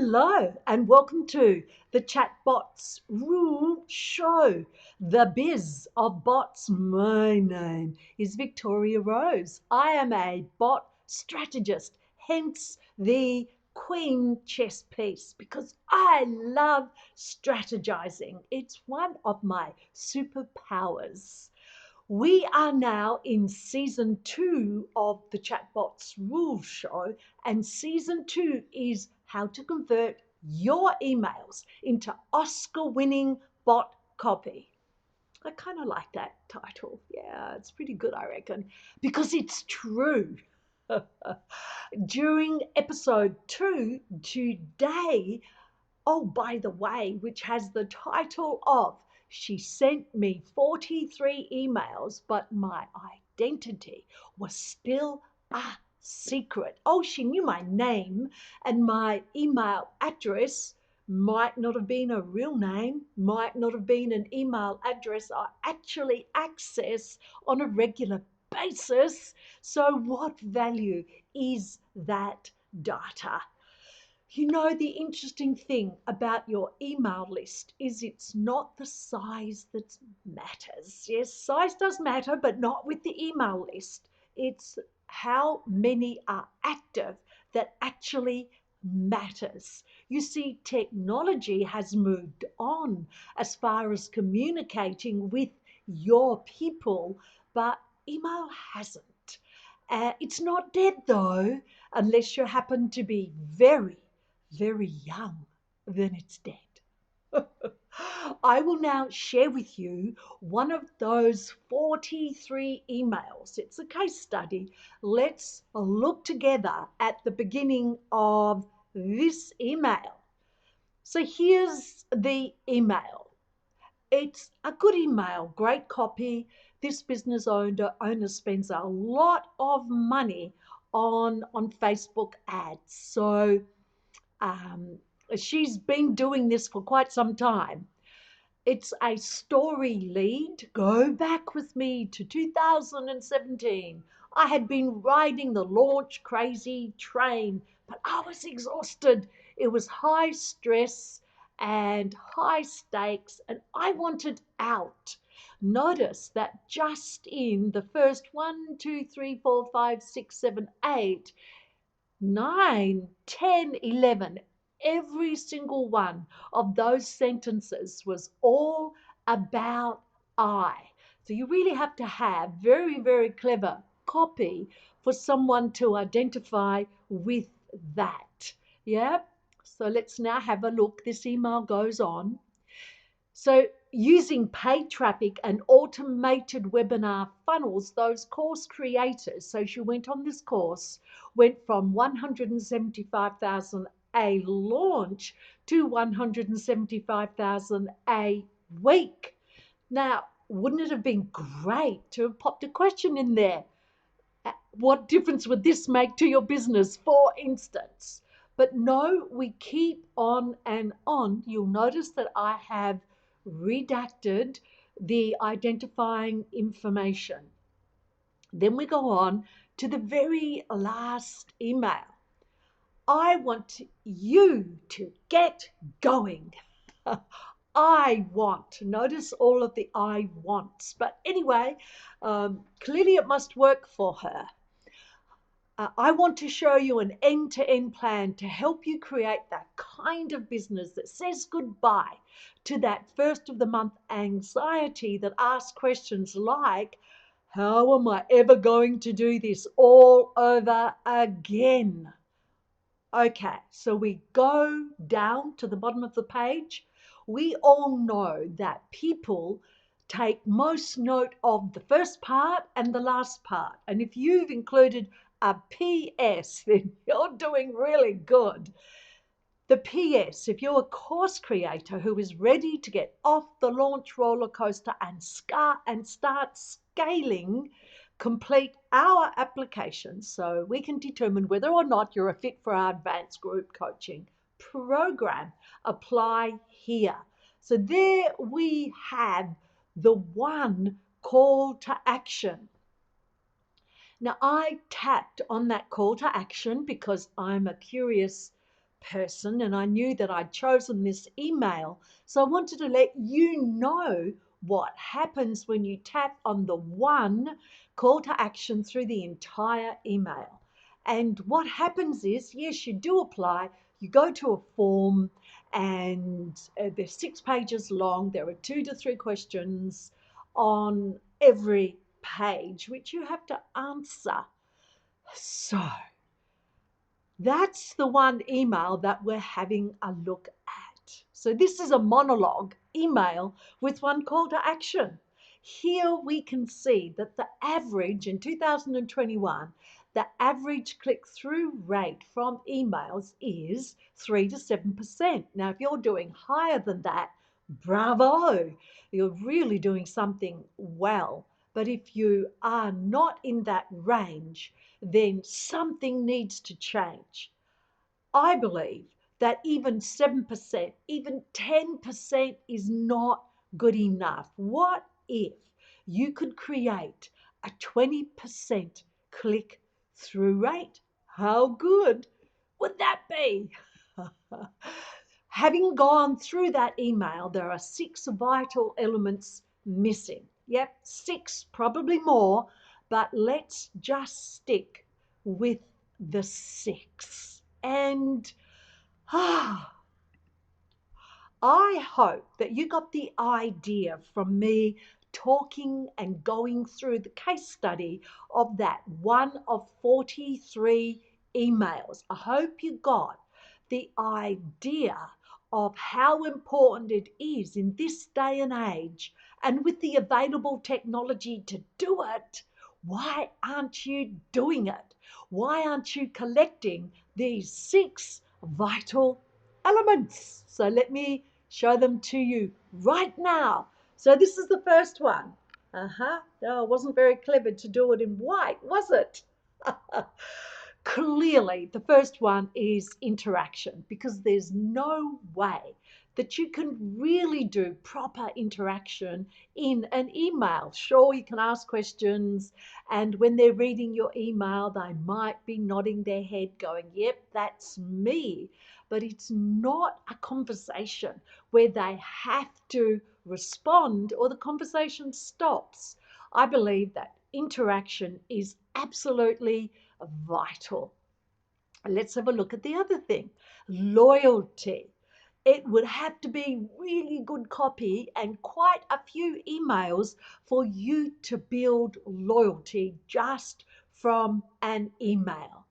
Hello and welcome to the Chatbots Rule Show, the biz of bots. My name is Victoria Rose. I am a bot strategist, hence the Queen chess piece, because I love strategizing. It's one of my superpowers. We are now in season 2 of the Chatbots Rules Show, and season 2 is how to convert your emails into Oscar winning bot copy. I kind of like that title. Yeah, it's pretty good, I reckon, because it's true. During episode 2 today, oh, by the way, which has the title of She Sent Me 43 Emails, but My Identity Was Still a Secret. Oh, she knew my name and my email address. Might not have been a real name, might not have been an email address I actually access on a regular basis. So, what value is that data? You know, the interesting thing about your email list is it's not the size that matters. Yes, size does matter, but not with the email list. It's how many are active that actually matters. You see, technology has moved on as far as communicating with your people, but email hasn't. It's not dead though, unless you happen to be very young, then it's dead. I will now share with you one of those 43 emails. It's a case study. Let's look together at the beginning of this email. So here's the email. It's a good email, great copy. This business owner spends a lot of money on Facebook ads. So um, she's been doing this for quite some time. It's a story lead. Go back with me to 2017. I had been riding the launch crazy train, but I was exhausted. It was high stress and high stakes, and I wanted out. Notice that just in the first 1, 2, 3, 4, 5, 6, 7, 8, 9, 10, 11, every single one of those sentences was all about I. So you really have to have very clever copy for someone to identify with that. Yeah? So let's now have a look. This email goes on. So using paid traffic and automated webinar funnels, those course creators, so she went on this course, went from 175,000 a launch to 175,000 a week. Now, wouldn't it have been great to have popped a question in there? What difference would this make to your business, for instance? But no, we keep on and on. You'll notice that I have redacted the identifying information. Then we go on to the very last email. I want you to get going. I want. Notice all of the I wants. But anyway, clearly it must work for her. I want to show you an end-to-end plan to help you create that kind of business that says goodbye to that first of the month anxiety that asks questions like, how am I ever going to do this all over again? Okay, so we go down to the bottom of the page. We all know that people take most note of the first part and the last part. And if you've included a PS, then you're doing really good. The PS, if you're a course creator who is ready to get off the launch roller coaster and start scaling, complete our application so we can determine whether or not you're a fit for our advanced group coaching program. Apply here. So there we have the one call to action. Now, I tapped on that call to action because I'm a curious person, and I knew that I'd chosen this email. So I wanted to let you know what happens when you tap on the one call to action through the entire email. And what happens is, yes, you do apply, you go to a form, and they're 6 pages long. There are 2 to 3 questions on every page, which you have to answer. So that's the one email that we're having a look at. So this is a monologue email with one call to action. Here we can see that the average in 2021, the average click-through rate from emails is 3 to 7%. Now, if you're doing higher than that, bravo, you're really doing something well. But if you are not in that range, then something needs to change. I believe that even 7%, even 10% is not good enough. What if you could create a 20% click through rate? How good would that be? Having gone through that email, there are 6 vital elements missing. Yep, 6, probably more, but let's just stick with the 6. And I hope that you got the idea from me talking and going through the case study of that one of 43 emails. I hope you got the idea of how important it is in this day and age, and with the available technology to do it. Why aren't you doing it? Why aren't you collecting these 6 vital elements? So let me show them to you right now. So this is the first one. No, it wasn't very clever to do it in white, was it? Clearly, the first one is interaction, because there's no way that you can really do proper interaction in an email. Sure, you can ask questions, and when they're reading your email, they might be nodding their head going, yep, that's me. But it's not a conversation where they have to respond or the conversation stops. I believe that interaction is absolutely vital. Let's have a look at the other thing, loyalty. It would have to be really good copy and quite a few emails for you to build loyalty just from an email.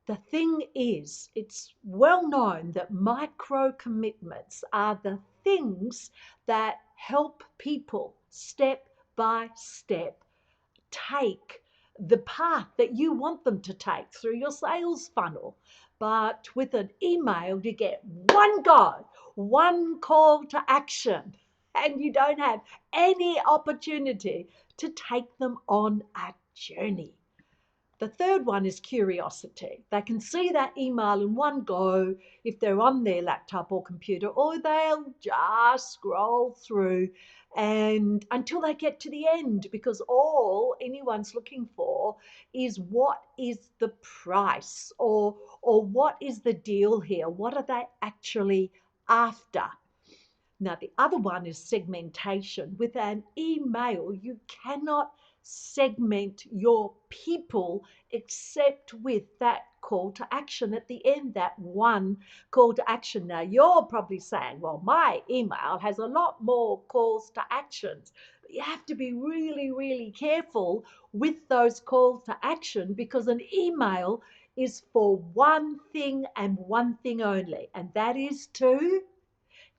The thing is, it's well known that micro commitments are the things that help people step by step take the path that you want them to take through your sales funnel. But with an email, you get one go, one call to action, and you don't have any opportunity to take them on a journey. The third one is curiosity. They can see that email in one go if they're on their laptop or computer, or they'll just scroll through and until they get to the end, because all anyone's looking for is what is the price, or what is the deal here? What are they actually after? Now, the other one is segmentation. With an email, you cannot segment your people except with that call to action at the end, that one call to action. Now, you're probably saying, well, my email has a lot more calls to actions. But you have to be really, really careful with those calls to action, because an email is for one thing and one thing only, and that is to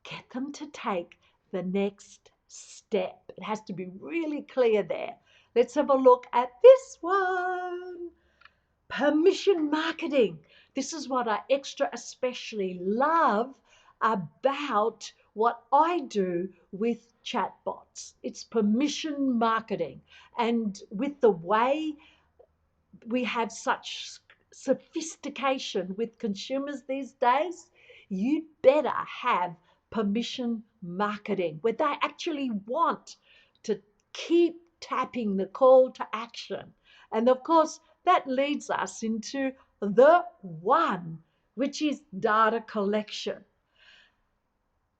get them to take the next step. It has to be really clear there. Let's have a look at this one. Permission marketing. This is what I extra especially love about what I do with chatbots. It's permission marketing. And with the way we have such sophistication with consumers these days, you better have permission marketing where they actually want to keep tapping the call to action. And of course, that leads us into the one which is data collection.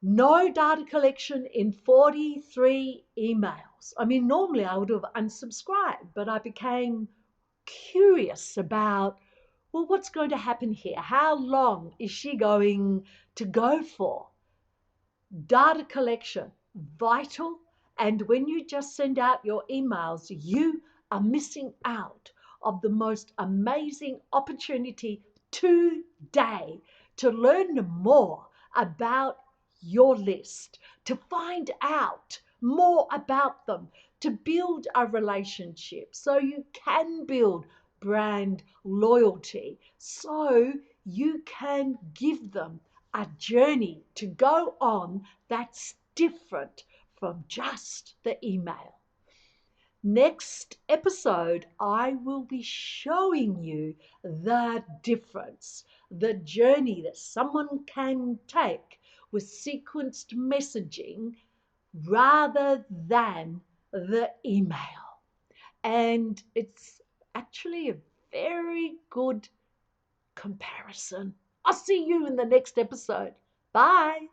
No data collection in 43 emails. I mean, normally I would have unsubscribed, but I became curious about, well, what's going to happen here? How long is she going to go for? Data collection, vital. And when you just send out your emails, you are missing out of the most amazing opportunity today to learn more about your list, to find out more about them, to build a relationship so you can build brand loyalty, so you can give them a journey to go on that's different from just the email. Next episode, I will be showing you the difference, the journey that someone can take with sequenced messaging rather than the email. And it's actually a very good comparison. I'll see you in the next episode. Bye.